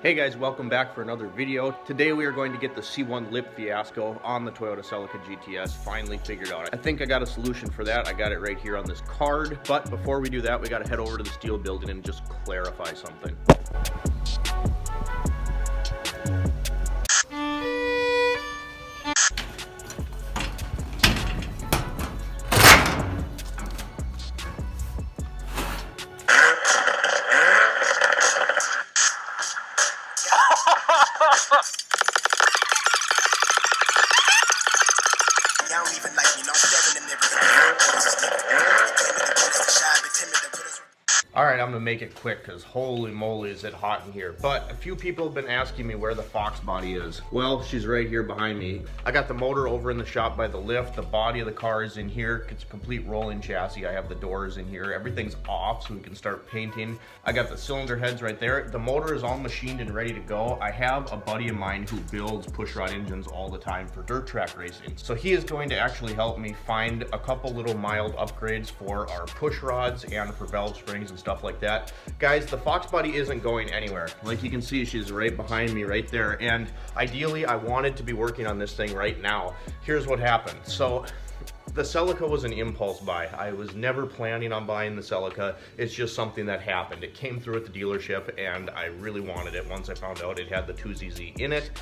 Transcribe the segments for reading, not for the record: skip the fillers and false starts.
Hey guys, welcome back for another video. Today we are going to get the C1 lip fiasco on the Toyota Celica GTS finally figured out. I think I got a solution for that. I got it right here on this card. But before we do that, we got to head over to the steel building and just clarify something. Alright, I'm going to make it quick because holy moly is it hot in here. But a few people have been asking me where the Fox body is. Well, she's right here behind me. I got the motor over in the shop by the lift. The body of the car is in here. It's a complete rolling chassis. I have the doors in here. Everything's off so we can start painting. I got the cylinder heads right there. The motor is all machined and ready to go. I have a buddy of mine who builds pushrod engines all the time for dirt track racing. So he is going to actually help me find a couple little mild upgrades for our push rods and for valve springs and stuff like that. Guys, the Fox body isn't going anywhere. Like you can see, she's right behind me right there. And ideally, I wanted to be working on this thing right now. Here's what happened. So the Celica was an impulse buy. I was never planning on buying the Celica. It's just something that happened. It came through at the dealership and I really wanted it once I found out it had the 2ZZ in it.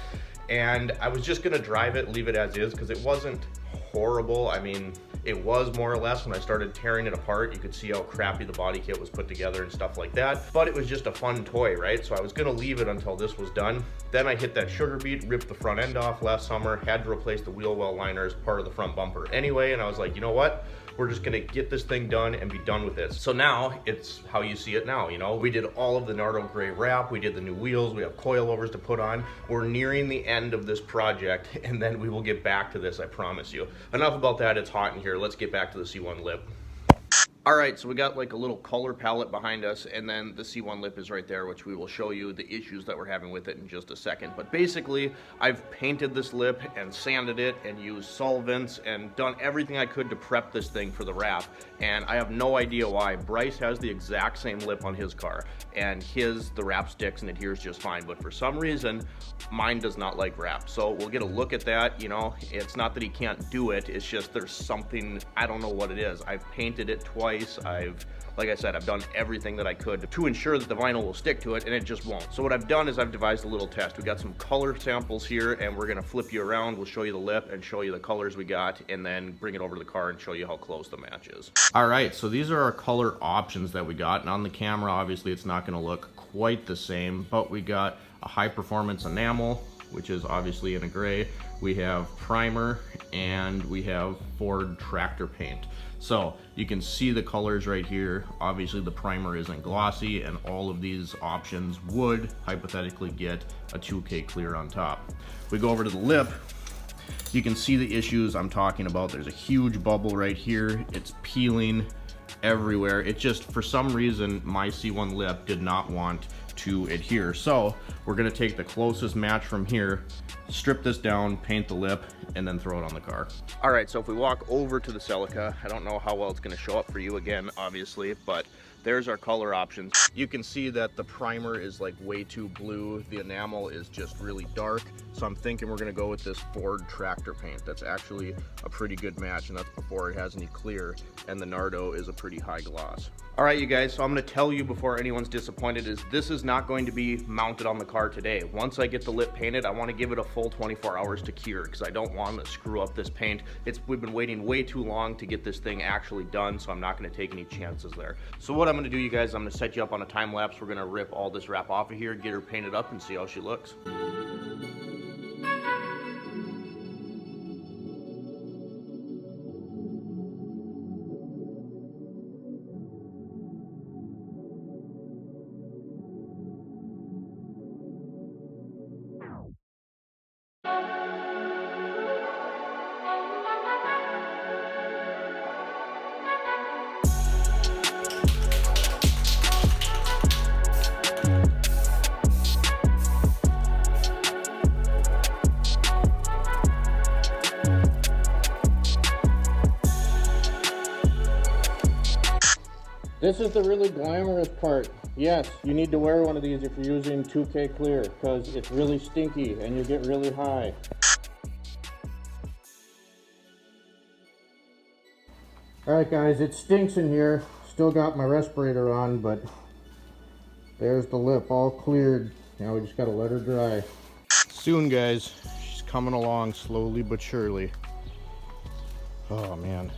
And I was just gonna drive it, leave it as is, because it wasn't horrible. I mean, it was more or less. When I started tearing it apart, you could see how crappy the body kit was put together and stuff like that. But it was just a fun toy, right? So I was gonna leave it until this was done. Then I hit that sugar beet, ripped the front end off last summer, had to replace the wheel well liner as part of the front bumper anyway. And I was like, you know what? We're just gonna get this thing done and be done with this. So now it's how you see it now, you know? We did all of the Nardo gray wrap, we did the new wheels, we have coilovers to put on. We're nearing the end of this project and then we will get back to this, I promise you. Enough about that, it's hot in here. Let's get back to the C1 lip. All right, so we got like a little color palette behind us, and then the C1 lip is right there, which we will show you the issues that we're having with it in just a second. But basically, I've painted this lip and sanded it and used solvents and done everything I could to prep this thing for the wrap. And I have no idea why. Bryce has the exact same lip on his car, and the wrap sticks and adheres just fine. But for some reason, mine does not like wrap. So we'll get a look at that. You know, it's not that he can't do it, it's just there's something, I don't know what it is. I've painted it twice. Like I said, I've done everything that I could to ensure that the vinyl will stick to it, and it just won't. So what I've done is I've devised a little test. We got some color samples here, and we're gonna flip you around. We'll show you the lip and show you the colors we got, and then bring it over to the car and show you how close the match is. All right, so these are our color options that we got, and on the camera, obviously it's not gonna look quite the same, but we got a high performance enamel, which is obviously in a gray. We have primer, and we have Ford tractor paint. So you can see the colors right here. Obviously the primer isn't glossy, and all of these options would hypothetically get a 2K clear on top. We go over to the lip, you can see the issues I'm talking about. There's a huge bubble right here. It's peeling everywhere. It just, for some reason, my C1 lip did not want to adhere. So we're gonna take the closest match from here, strip this down, paint the lip, and then throw it on the car. All right, so if we walk over to the Celica, I don't know how well it's gonna show up for you again, obviously, but there's our color options. You can see that the primer is like way too blue. The enamel is just really dark. So I'm thinking we're gonna go with this Ford tractor paint. That's actually a pretty good match, and that's before it has any clear, and the Nardo is a pretty high gloss. All right, you guys, so I'm gonna tell you before anyone's disappointed is this is not going to be mounted on the car today. Once I get the lip painted, I wanna give it a full 24 hours to cure because I don't want to screw up this paint. We've been waiting way too long to get this thing actually done, so I'm not gonna take any chances there. So what I'm gonna do, you guys, I'm gonna set you up on a time lapse. We're gonna rip all this wrap off of here, get her painted up, and see how she looks. This is the really glamorous part. Yes, you need to wear one of these if you're using 2K clear, because it's really stinky and you get really high. Alright guys, it stinks in here. Still got my respirator on, but there's the lip all cleared. Now we just gotta let her dry. Soon guys, she's coming along slowly but surely. Oh man.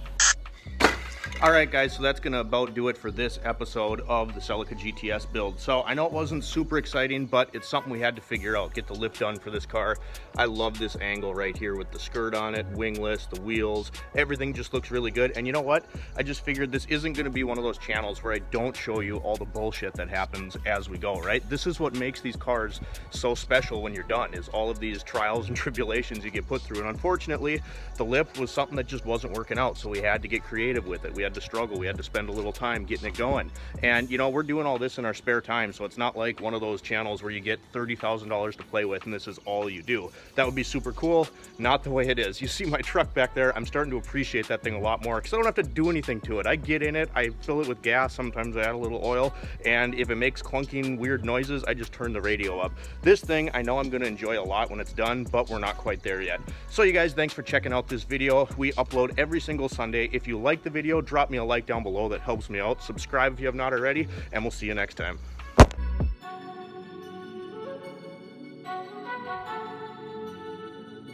All right, guys, so that's gonna about do it for this episode of the Celica GTS build. So I know it wasn't super exciting, but it's something we had to figure out, get the lip done for this car. I love this angle right here with the skirt on it, wingless, the wheels, everything just looks really good. And you know what? I just figured this isn't gonna be one of those channels where I don't show you all the bullshit that happens as we go, right? This is what makes these cars so special when you're done, is all of these trials and tribulations you get put through. And unfortunately, the lip was something that just wasn't working out, so we had to get creative with it. We had to struggle, we had to spend a little time getting it going. And you know, we're doing all this in our spare time, so it's not like one of those channels where you get $30,000 to play with and this is all you do. That would be super cool. Not the way it is. You see my truck back there, I'm starting to appreciate that thing a lot more because I don't have to do anything to it. I get in it, I fill it with gas, sometimes I add a little oil, and if it makes clunking weird noises, I just turn the radio up. This thing, I know I'm going to enjoy a lot when it's done, but we're not quite there yet. So you guys, thanks for checking out this video. We upload every single Sunday. If you like the video, drop me a like down below, that helps me out. Subscribe if you have not already, and we'll see you next time.